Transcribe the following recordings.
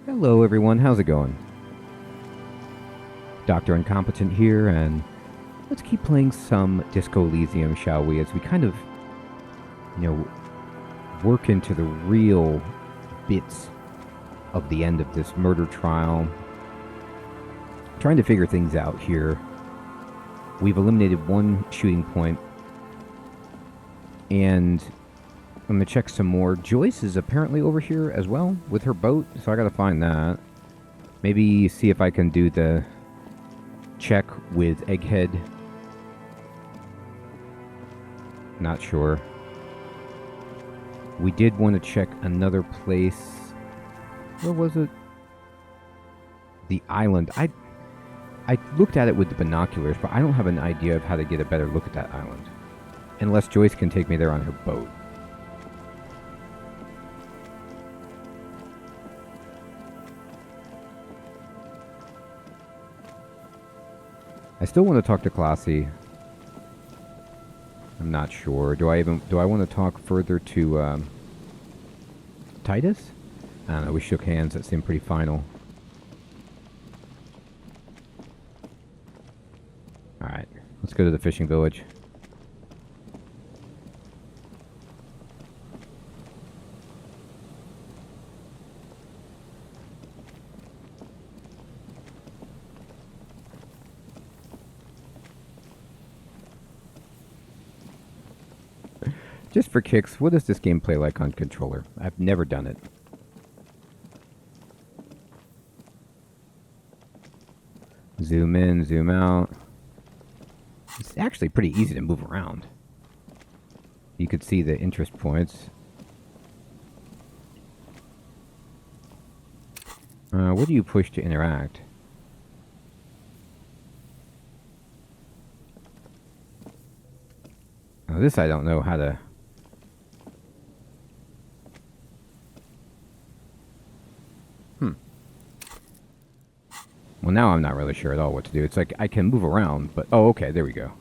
Hello everyone, how's it going? Dr. Incompetent here, and let's keep playing some Disco Elysium, shall we, as we kind of, work into the real bits of the end of this murder trial. Trying to figure things out here. We've eliminated one shooting point, and I'm going to check some more. Joyce is apparently over here as well with her boat, so I got to find that. Maybe see if I can do the check with Egghead. Not sure. We did want to check another place. Where was it? The island. I looked at it with the binoculars, but I don't have an idea of how to get a better look at that island. Unless Joyce can take me there on her boat. I still want to talk to Classy. I'm not sure. Do I want to talk further to Titus? I don't know. We shook hands. That seemed pretty final. Alright. Let's go to the fishing village. Just for kicks, what does this game play like on controller? I've never done it. Zoom in, zoom out. It's actually pretty easy to move around. You could see the interest points. What do you push to interact? Now this I don't know how to... Well, now I'm not really sure at all what to do. It's like I can move around, but... Oh, okay, there we go.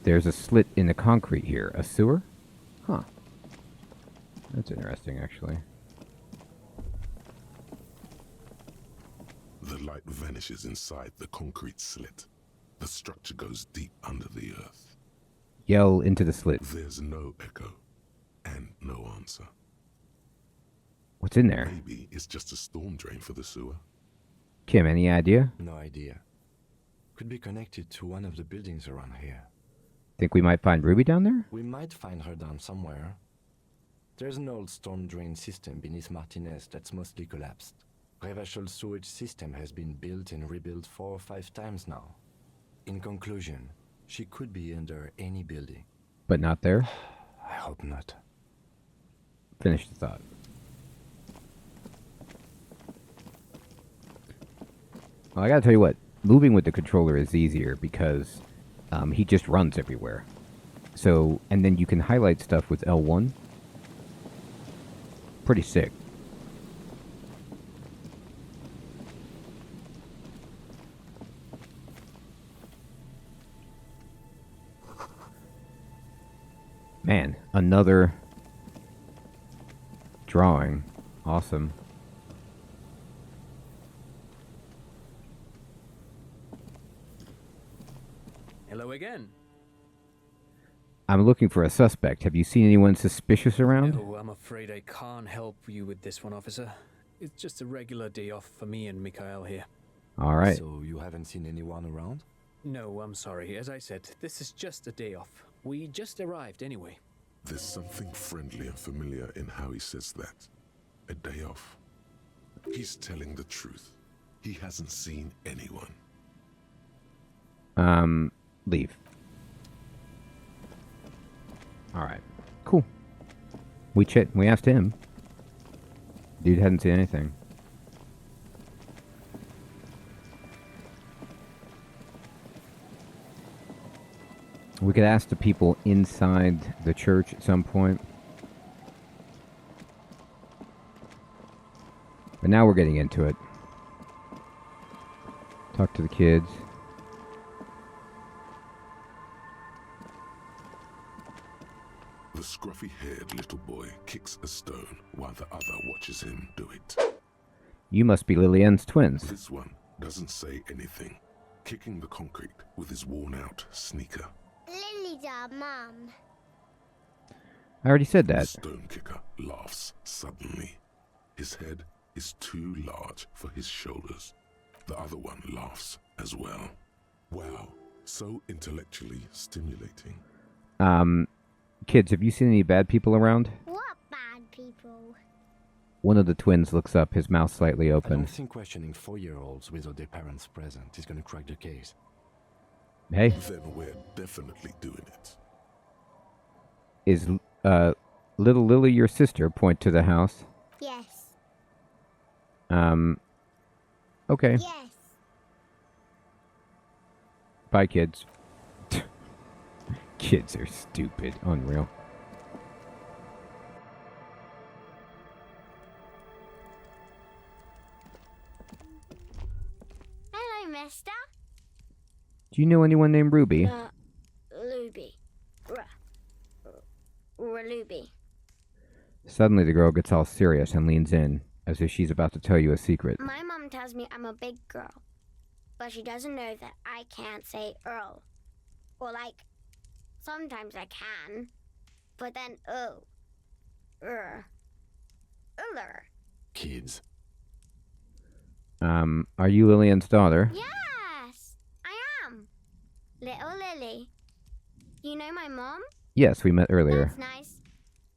There's a slit in the concrete here. A sewer? Huh. That's interesting, actually. The light vanishes inside the concrete slit. The structure goes deep under the earth. Yell into the slit. There's no echo, and no answer. What's in there? Maybe it's just a storm drain for the sewer. Kim, any idea? No idea. Could be connected to one of the buildings around here. Think we might find Ruby down there? We might find her down somewhere. There's an old storm drain system beneath Martinez that's mostly collapsed. Revachol sewage system has been built and rebuilt 4 or 5 times now. In conclusion, she could be under any building. But not there? I hope not. Finish the thought. Well, I gotta tell you what, moving with the controller is easier because he just runs everywhere. So, and then you can highlight stuff with L1. Pretty sick. Man, another drawing. Awesome. Hello again. I'm looking for a suspect. Have you seen anyone suspicious around? No, I'm afraid I can't help you with this one, officer. It's just a regular day off for me and Mikhail here. All right. So you haven't seen anyone around? No, I'm sorry. As I said, this is just a day off. We just arrived anyway. There's something friendly and familiar in how he says that. A day off. He's telling the truth. He hasn't seen anyone. Leave. Alright. Cool. We asked him. Dude hadn't seen anything. We could ask the people inside the church at some point. But now we're getting into it. Talk to the kids. The scruffy-haired little boy kicks a stone while the other watches him do it. You must be Lillian's twins. This one doesn't say anything, kicking the concrete with his worn-out sneaker. Lily's our mum. I already said The that. stone kicker laughs suddenly. His head is too large for his shoulders. The other one laughs as well. Wow, so intellectually stimulating. Kids, have you seen any bad people around? What bad people? One of the twins looks up, his mouth slightly I open. don't think questioning 4-year-olds without their parents present is gonna crack the case. Hey, Then we're definitely doing it. is little Lily your sister? Point to the house. Yes. Okay. Yes. Bye, kids. Kids are stupid. Unreal. Hello, mister. Do you know anyone named Ruby? Ruby. Ruby. Suddenly the girl gets all serious and leans in, as if she's about to tell you a secret. My mum tells me I'm a big girl, but she doesn't know that I can't say Earl. Or like, sometimes I can, but then Uller. Kids. Are you Lillian's daughter? Yes, I am. Little Lily. You know my mom? Yes, we met earlier. That's nice.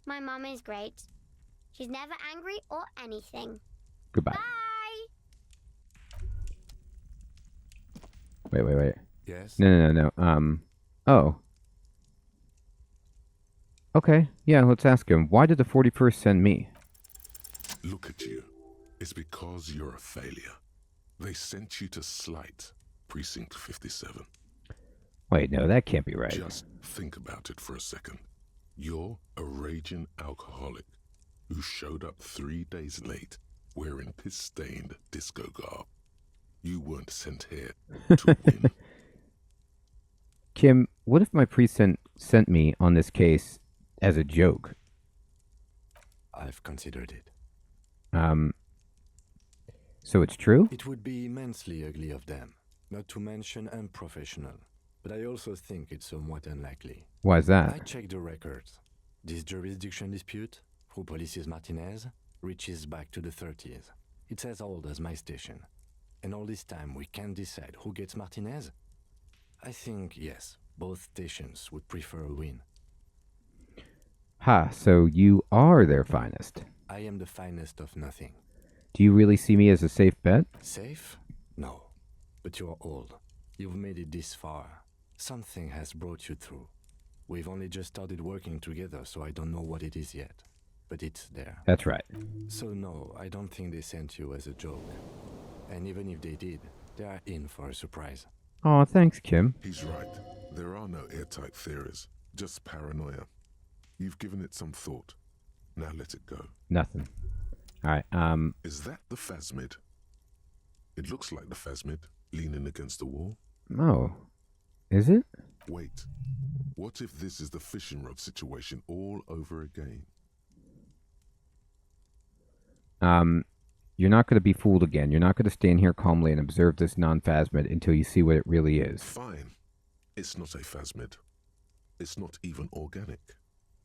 My mom is great. She's never angry or anything. Goodbye. Bye. Wait. Yes? No. Oh. Okay, yeah, let's ask him. Why did the 41st send me? Look at you. It's because you're a failure. They sent you to Slight, Precinct 57. Wait, no, that can't be right. Just think about it for a second. You're a raging alcoholic who showed up 3 days late wearing piss-stained disco garb. You weren't sent here to win. Kim, what if my priest sent me on this case as a joke? I've considered it. So it's true? It would be immensely ugly of them, not to mention unprofessional. But I also think it's somewhat unlikely. Why is I that? checked the records. This jurisdiction dispute, who polices Martinez, reaches back to the 30s. It's as old as my station. And all this time we can't decide who gets Martinez? I think, yes, both stations would prefer a win. Ha, so you are their finest. I am the finest of nothing. Do you really see me as a safe bet? Safe? No. But you're old. You've made it this far. Something has brought you through. We've only just started working together, so I don't know what it is yet. But it's there. That's right. So no, I don't think they sent you as a joke. And even if they did, they are in for a surprise. Aw, thanks, Kim. He's right. There are no airtight theories, just paranoia. You've given it some thought. Now let it go. Nothing. Alright, Is that the phasmid? It looks like the phasmid, leaning against the wall. oh. Is it? Wait, what if this is the fishing rod situation all over again? You're not going to be fooled again. You're not going to stand here calmly and observe this non-phasmid until you see what it really is. Fine. It's not a phasmid. It's not even organic.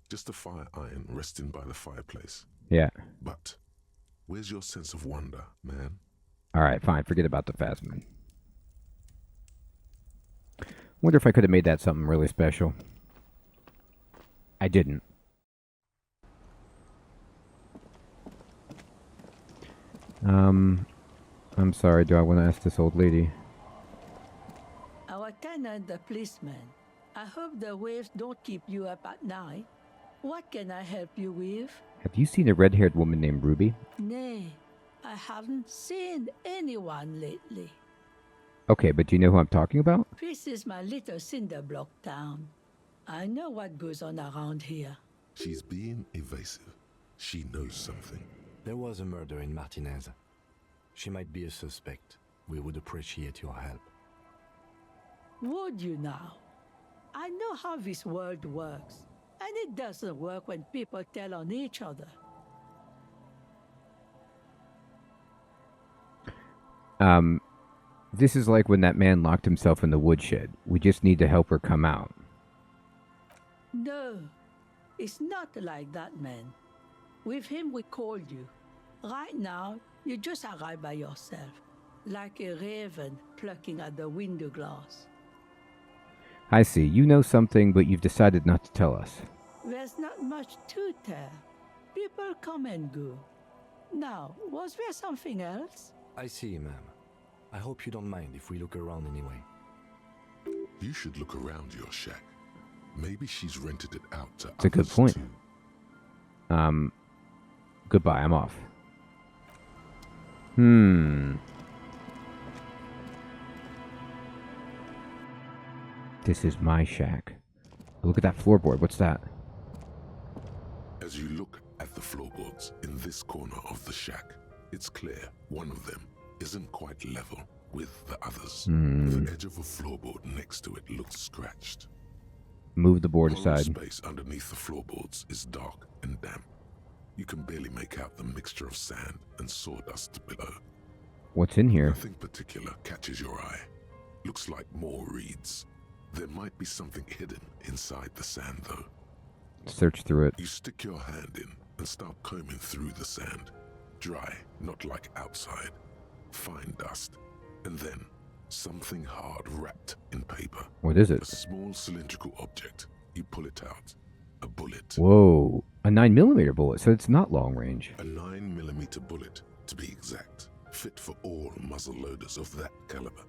Just a fire iron resting by the fireplace. Yeah. But where's your sense of wonder, man? Alright, fine. Forget about the phasmid. Wonder if I could have made that something really special. I didn't. I'm sorry, do I want to ask this old lady? Our tenant, the policeman. I hope the waves don't keep you up at night. What can I help you with? Have you seen a red-haired woman named Ruby? Nay, I haven't seen anyone lately. Okay, but do you know who I'm talking about? This is my little cinder block town. I know what goes on around here. She's being evasive. She knows something. There was a murder in Martinez. She might be a suspect. We would appreciate your help. Would you now? I know how this world works, and it doesn't work when people tell on each other. This is like when that man locked himself in the woodshed. We just need to help her come out. No, it's not like that, man. With him, we called you. Right now, you just arrived by yourself, like a raven plucking at the window glass. I see. You know something, but you've decided not to tell us. There's not much to tell. People come and go. Now, was there something else? I see, ma'am. I hope you don't mind if we look around anyway. You should look around your shack. Maybe she's rented it out to It's a good others point. too. Goodbye, I'm off. This is my shack. Look at that floorboard. What's that? As you look at the floorboards in this corner of the shack, it's clear one of them isn't quite level with the others. The edge of a floorboard next to it looks scratched. Move the board The whole aside. space underneath the floorboards is dark and damp. You can barely make out the mixture of sand and sawdust below. What's in here? Nothing particular catches your eye. Looks like more reeds. There might be something hidden inside the sand, though. Search through it. You stick your hand in and start combing through the sand. Dry, not like outside. Fine dust. And then something hard wrapped in paper. What is A it? small cylindrical object. You pull it out. A bullet. Whoa. A 9mm bullet, so it's not long range. A 9mm bullet, to be exact. Fit for all muzzle loaders of that caliber.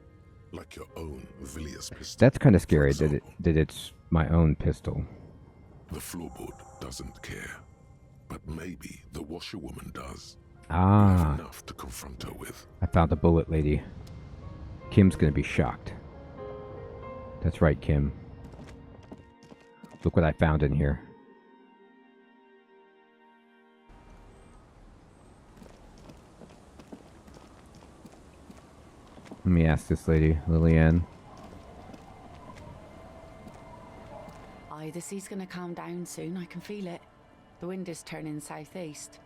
Like your own Villiers pistol. That's kind of for scary that example. it's my own pistol. The floorboard doesn't care. But maybe the washerwoman does. You Ah, have enough to confront her with. I found the bullet lady. Kim's gonna be shocked. That's right, Kim. Look what I found in here. Let me ask this lady, Lillian. Aye, the sea's gonna calm down soon. I can feel it. The wind is turning southeast.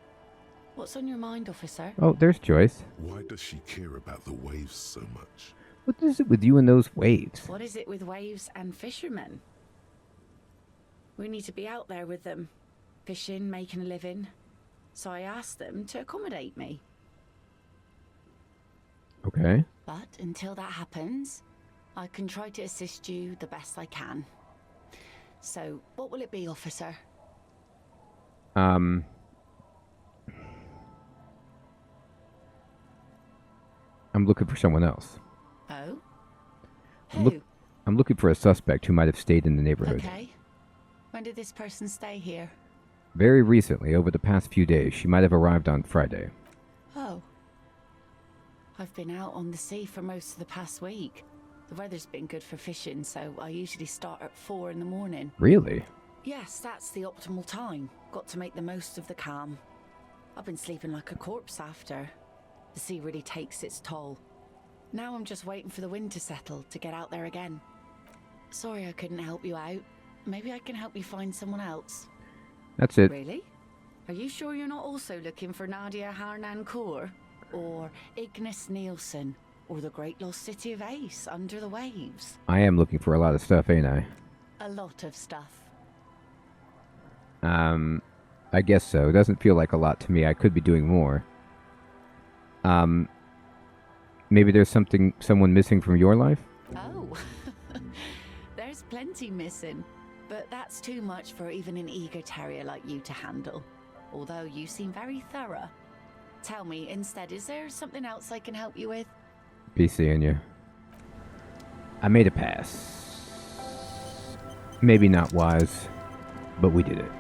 What's on your mind, officer? Oh, there's Joyce. Why does she care about the waves so much? What is it with you and those waves? What is it with waves and fishermen? We need to be out there with them, fishing, making a living. So I asked them to accommodate me. Okay. But until that happens, I can try to assist you the best I can. So, what will it be, officer? I'm looking for someone else. Oh? Look- Who? I'm looking for a suspect who might have stayed in the neighborhood. Okay. When did this person stay here? Very recently, over the past few days, she might have arrived on Friday. Oh. I've been out on the sea for most of the past week. The weather's been good for fishing, so I usually start at 4 in the morning. Really? Yes, that's the optimal time. Got to make the most of the calm. I've been sleeping like a corpse after. The sea really takes its toll. Now I'm just waiting for the wind to settle to get out there again. Sorry I couldn't help you out. Maybe I can help you find someone else. That's it. Really? Are you sure you're not also looking for Nadia Harnancourt? Or Ignis Nielsen? Or the great lost city of Ace under the waves? I am looking for a lot of stuff, ain't I? A lot of stuff. I guess so. It doesn't feel like a lot to me. I could be doing more. Maybe there's someone missing from your life? Oh, there's plenty missing. But that's too much for even an eager terrier like you to handle. Although you seem very thorough. Tell me, instead, is there something else I can help you with? Be seeing you. I made a pass. Maybe not wise, but we did it.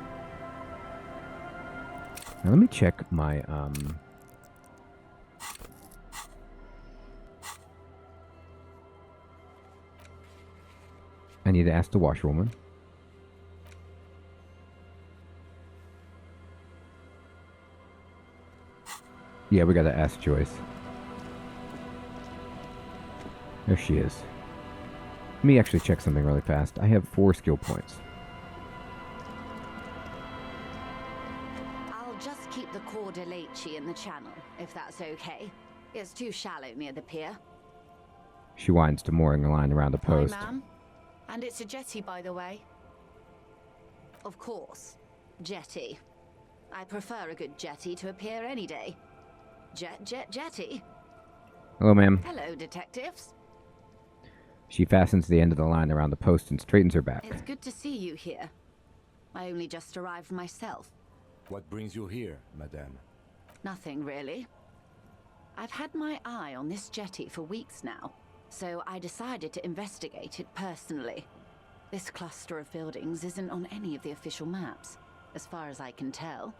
Now let me check my, I need to ask the washerwoman. Yeah, we gotta ask Joyce. There she is. Let me actually check something really fast. I have 4 skill points. I'll just keep the Cordelici in the channel, if that's okay. It's too shallow near the pier. She winds to mooring a line around the post. Hi, ma'am. And it's a jetty, by the way. Of course. Jetty. I prefer a good jetty to a pier any day. Jetty. Hello, ma'am. Hello, detectives. She fastens the end of the line around the post and straightens her back. It's good to see you here. I only just arrived myself. What brings you here, madame? Nothing, really. I've had my eye on this jetty for weeks now, so I decided to investigate it personally. This cluster of buildings isn't on any of the official maps, as far as I can tell.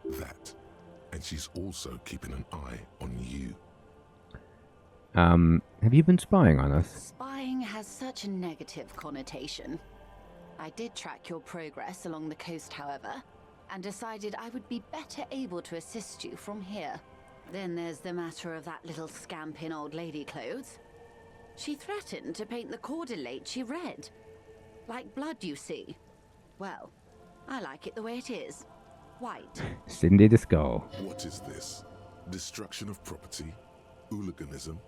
That. And she's also keeping an eye on you. Have you been spying on us? Spying has such a negative connotation. I did track your progress along the coast, however, and decided I would be better able to assist you from here. Then there's the matter of that little scamp in old lady clothes. She threatened to paint the cordelate she read. Like blood, you see. Well, I like it the way it is. White. Cindy the Skull. What is this? Destruction of property? Hooliganism?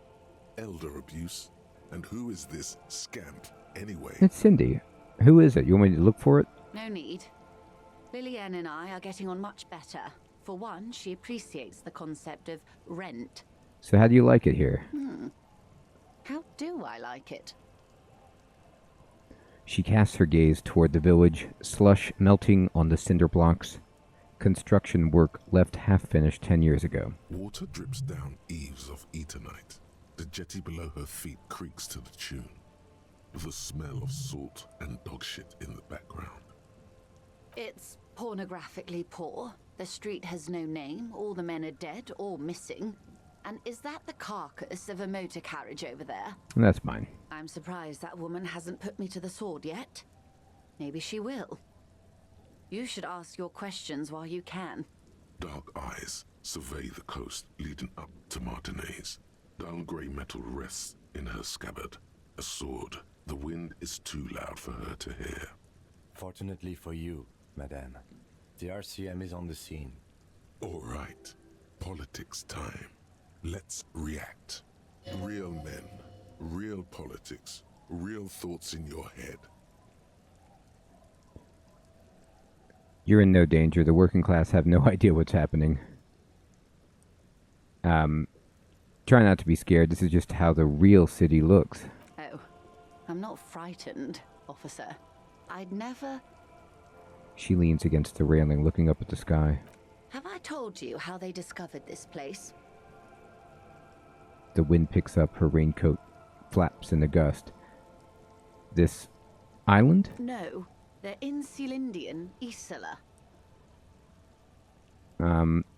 Elder abuse? And who is this scamp, anyway? It's Cindy. Who is it? You want me to look for it? No need. Lillian and I are getting on much better. For one, she appreciates the concept of rent. So how do you like it here? How do I like it? She casts her gaze toward the village, slush melting on the cinder blocks. Construction work left half-finished 10 years ago. Water drips down eaves of Eternite. The jetty below her feet creaks to the tune. The smell of salt and dog shit in the background. It's pornographically poor. The street has no name. All the men are dead or missing. And is that the carcass of a motor carriage over there? That's mine. I'm surprised that woman hasn't put me to the sword yet. Maybe she will. You should ask your questions while you can. Dark eyes survey the coast leading up to Martinez. Dull grey metal rests in her scabbard. A sword. The wind is too loud for her to hear. Fortunately for you, madame, the RCM is on the scene. All right. Politics time. Let's react. Real men. Real politics. Real thoughts in your head. You're in no danger. The working class have no idea what's happening. Try not to be scared. This is just how the real city looks. Oh, I'm not frightened, officer. I'd never... She leans against the railing, looking up at the sky. Have I told you how they discovered this place? The wind picks up, her raincoat flaps in a gust. This island? No, they're in Celindian Isola.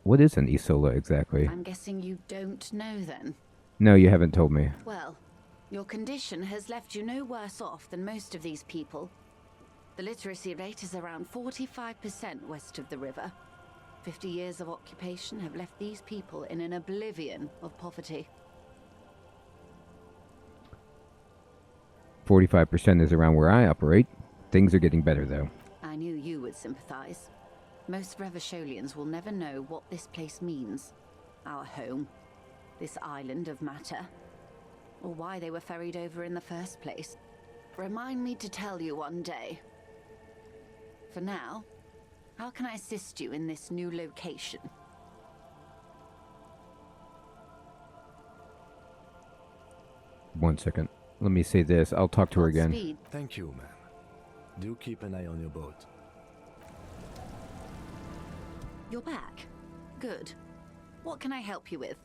What is an Isola exactly? I'm guessing you don't know then. No, you haven't told me. Well, your condition has left you no worse off than most of these people. The literacy rate is around 45% west of the river. 50 years of occupation have left these people in an oblivion of poverty. 45% is around where I operate. Things are getting better, though. I knew you would sympathize. Most Revacholians will never know what this place means. Our home. This island of matter. Or why they were ferried over in the first place. Remind me to tell you one day. For now, how can I assist you in this new location? One second. Let me say this. I'll talk to her again. Godspeed. Thank you, ma'am. Do keep an eye on your boat. You're back. Good. What can I help you with?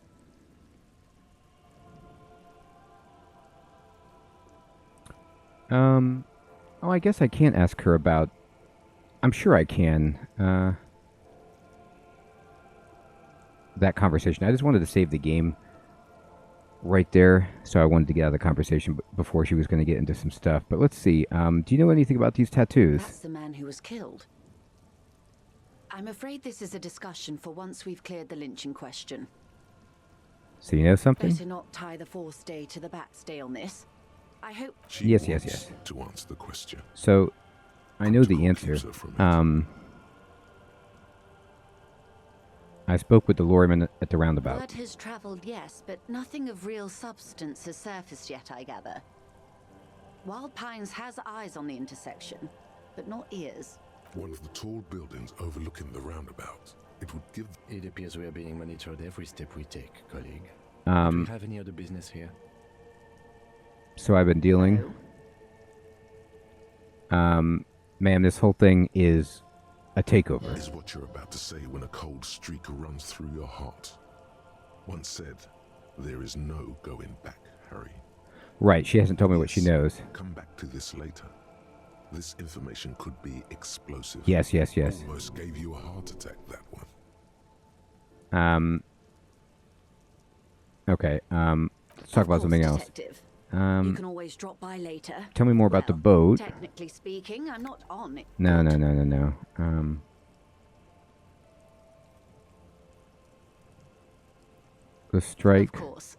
Oh, I guess I can't ask her about... I'm sure I can. That conversation. I just wanted to save the game right there, so I wanted to get out of the conversation before she was going to get into some stuff. But let's see. Do you know anything about these tattoos? That's the man who was killed. I'm afraid this is a discussion for once we've cleared the lynching question. So you know something? Better not tie the fourth day to the backstay on this. I hope... She Yes. wants to answer the question. So, I know Protocol the answer. keeps her from it. I spoke with the lorryman at the roundabout. Word has travelled, yes, but nothing of real substance has surfaced yet, I gather. Wild Pines has eyes on the intersection, but not ears. One of the tall buildings overlooking the roundabout. It would give... It appears we are being monitored every step we take, colleague. Do Um, you have any other business here? so I've been dealing. Ma'am, this whole thing is a takeover. Is what you're about to say when a cold streak runs through your heart. Once said, there is no going back, Harry. Right, she hasn't told me what she knows. Come back to this later. This information could be explosive. Yes. Almost gave you a heart attack, that one. Okay, let's talk about something else. Detective. You can Um, always drop by later. tell me more about the Well, boat. Technically speaking, I'm not on it. No. The strike. Of course.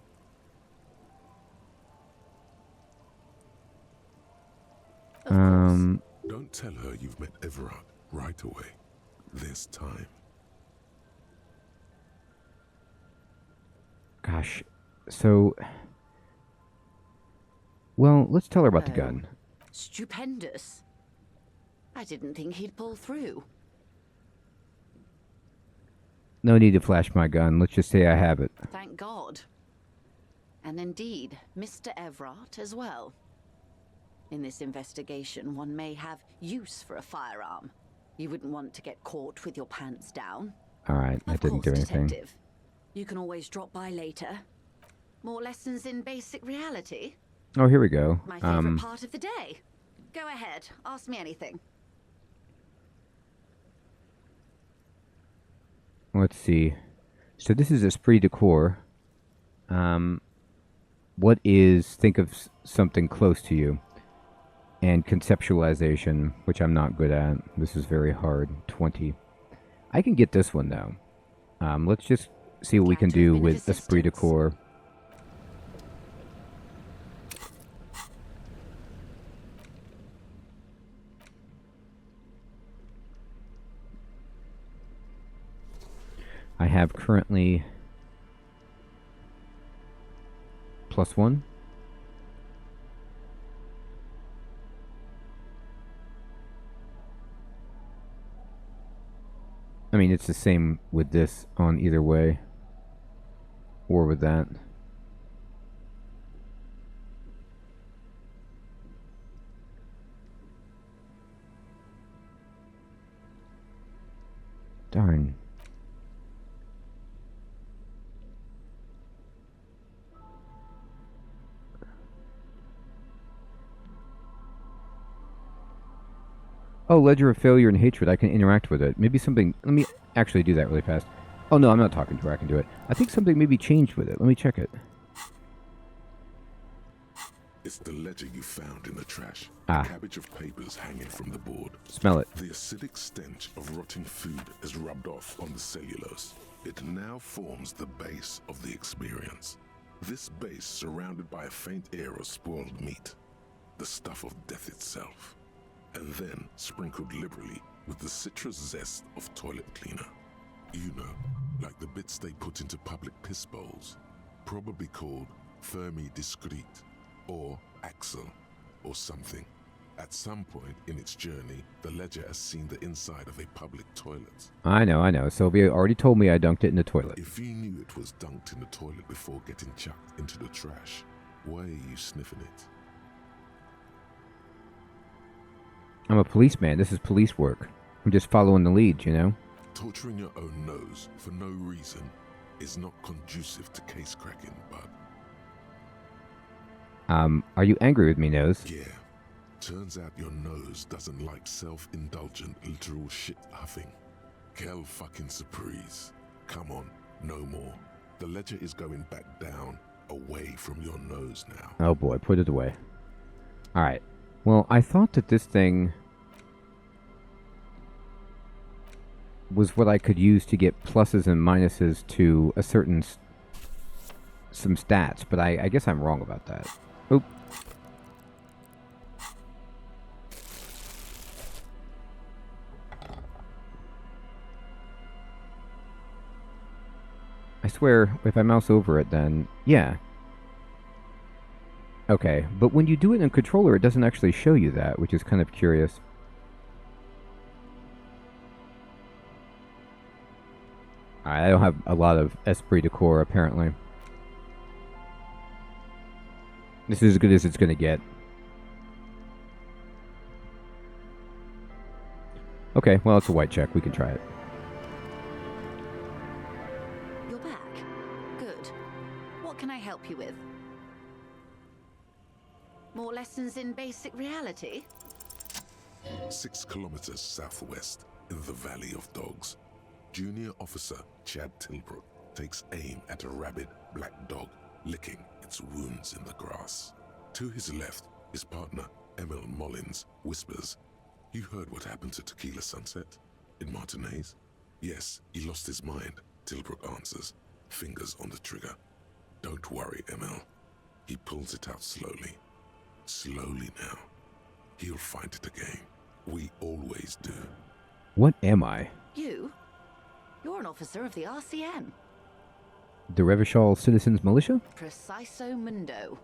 Of course. Don't tell her you've met Everard right away. There's time. Gosh, so... Well, let's tell her about the gun. Stupendous. I didn't think he'd pull through. No need to flash my gun. Let's just say I have it. Thank God. And indeed, Mr. Everard as well. In this investigation, one may have use for a firearm. You wouldn't want to get caught with your pants down. Alright, that didn't do anything. Detective. You can always drop by later. More lessons in basic reality. Oh, here we go. My favorite part of the day. Go ahead, ask me anything. Let's see. So this is esprit de corps. What is, think of something close to you. And conceptualization, which I'm not good at. This is very hard. 20. I can get this one, though. Let's just see what we can do with esprit de corps. I have currently +1. I mean, it's the same with this on either way. Or with that. Darn. Oh, ledger of failure and hatred. I can interact with it. Maybe something... Let me actually do that really fast. Oh, no, I'm not talking to her. I can do it. I think something maybe changed with it. Let me check it. It's the ledger you found in the trash. Ah. A cabbage of papers hanging from the board. Smell it. The acidic stench of rotting food has rubbed off on the cellulose. It now forms the base of the experience. This base surrounded by a faint air of spoiled meat. The stuff of death itself. And then sprinkled liberally with the citrus zest of toilet cleaner. You know, like the bits they put into public piss bowls. Probably called Fermi Discrete, or Axel, or something. At some point in its journey, the ledger has seen the inside of a public toilet. I know. Sylvia already told me I dunked it in the toilet. If you knew it was dunked in the toilet before getting chucked into the trash, why are you sniffing it? I'm a policeman. This is police work. I'm just following the lead, you know? Torturing your own nose for no reason is not conducive to case cracking, bud. Are you angry with me, Nose? Yeah. Turns out your nose doesn't like self-indulgent literal shit huffing. Quelle fucking surprise. Come on, no more. The ledger is going back down, away from your nose now. Oh boy, put it away. Alright. Well, I thought that this thing was what I could use to get pluses and minuses to a certain... some stats, but I guess I'm wrong about that. Oop. swear if I mouse over it, then yeah. Okay, but when you do it in a controller, it doesn't actually show you that, which is kind of curious. I don't have a lot of esprit de corps, apparently. This is as good as it's going to get. Okay, well, it's a white check. We can try it. You're back. Good. What can I help you with? More lessons in basic reality? 6 kilometers southwest, in the Valley of Dogs, Junior Officer Chad Tilbrook takes aim at a rabid black dog licking its wounds in the grass. To his left, his partner, Emil Mullins, whispers, "You heard what happened to Tequila Sunset in Martinez?" "Yes, he lost his mind," Tilbrook answers, fingers on the trigger. "Don't worry, Emil." He pulls it out slowly. Slowly now. He'll find it again. We always do. What am I? You? You're an officer of the RCM. The Revachol Citizens Militia? Preciso mundo.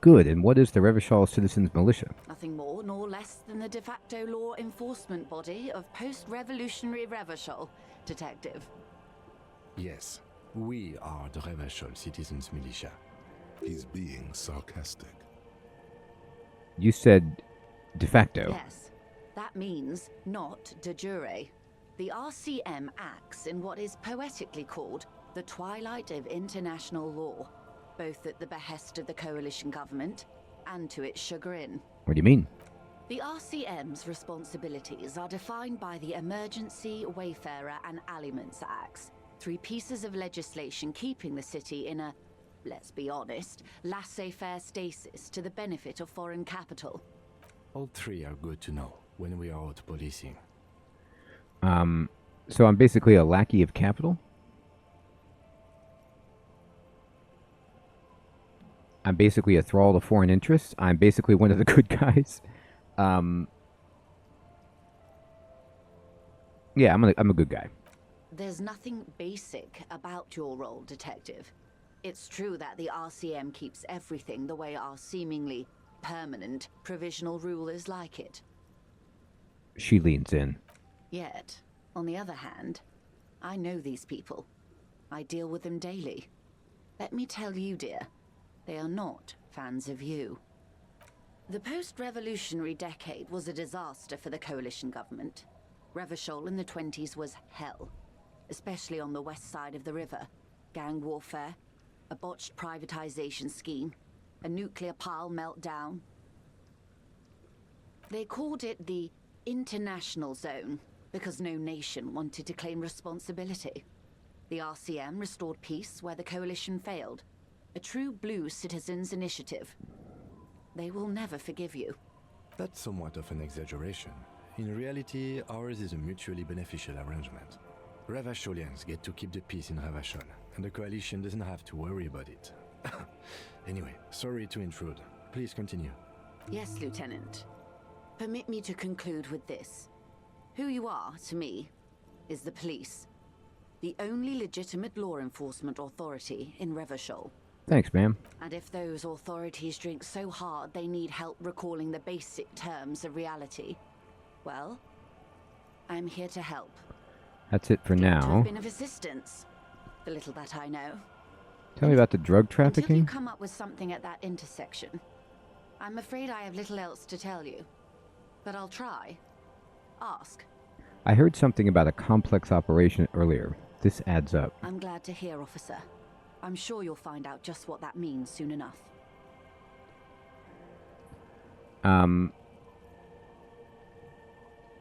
Good, and what is the Revachol Citizens Militia? Nothing more nor less than the de facto law enforcement body of post-revolutionary Revachol, Detective. Yes, we are the Revachol Citizens Militia. He's being sarcastic. You said de facto. Yes, that means not de jure. The RCM acts in what is poetically called the twilight of international law, both at the behest of the coalition government and to its chagrin. What do you mean? The RCM's responsibilities are defined by the Emergency, Wayfarer and Aliments Acts, 3 pieces of legislation keeping the city in a, let's be honest, laissez-faire stasis to the benefit of foreign capital. All 3 are good to know when we are out policing. So I'm basically a lackey of capital? I'm basically a thrall to foreign interests? I'm basically one of the good guys? Yeah, I'm a good guy. There's nothing basic about your role, Detective. It's true that the RCM keeps everything the way our seemingly permanent provisional rulers like it. She leans in. Yet, on the other hand, I know these people. I deal with them daily. Let me tell you, dear, they are not fans of you. The post-revolutionary decade was a disaster for the coalition government. Revachol in the 20s was hell, especially on the west side of the river. Gang warfare, a botched privatization scheme, a nuclear pile meltdown. They called it the International Zone because no nation wanted to claim responsibility. The RCM restored peace where the coalition failed. A true blue citizens' initiative. They will never forgive you. That's somewhat of an exaggeration. In reality, ours is a mutually beneficial arrangement. Revacholians get to keep the peace in Revachol, and the coalition doesn't have to worry about it. Anyway, sorry to intrude. Please continue. Yes, Lieutenant. Permit me to conclude with this. Who you are, to me, is the police. The only legitimate law enforcement authority in Revachol. Thanks, ma'am. And if those authorities drink so hard they need help recalling the basic terms of reality, well, I'm here to help. That's it for To have now. been of assistance, the little that I know. Tell me about the drug Until you trafficking. come up with something at that intersection, I'm afraid I have little else to tell you. But I'll try. Ask. I heard something about a complex operation earlier. This adds up. I'm glad to hear, officer. I'm sure you'll find out just what that means soon enough.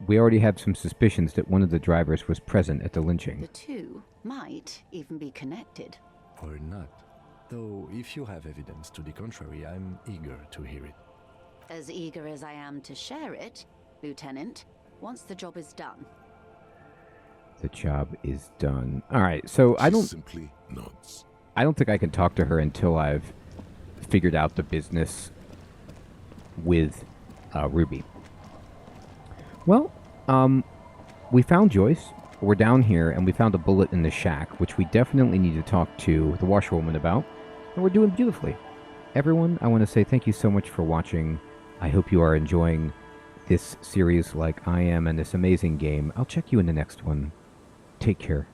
We already have some suspicions that one of the drivers was present at the lynching. The two might even be connected. Or not. Though, if you have evidence to the contrary, I'm eager to hear it. As eager as I am to share it, Lieutenant, once the job is done. The job is done. All right, so She simply nods. I don't think I can talk to her until I've figured out the business with Ruby. Well, we found Joyce. we're down here, and we found a bullet in the shack, which we definitely need to talk to the washerwoman about, and we're doing beautifully. Everyone, I want to say thank you so much for watching. I hope you are enjoying this series like I am and this amazing game. I'll check you in the next one. Take care.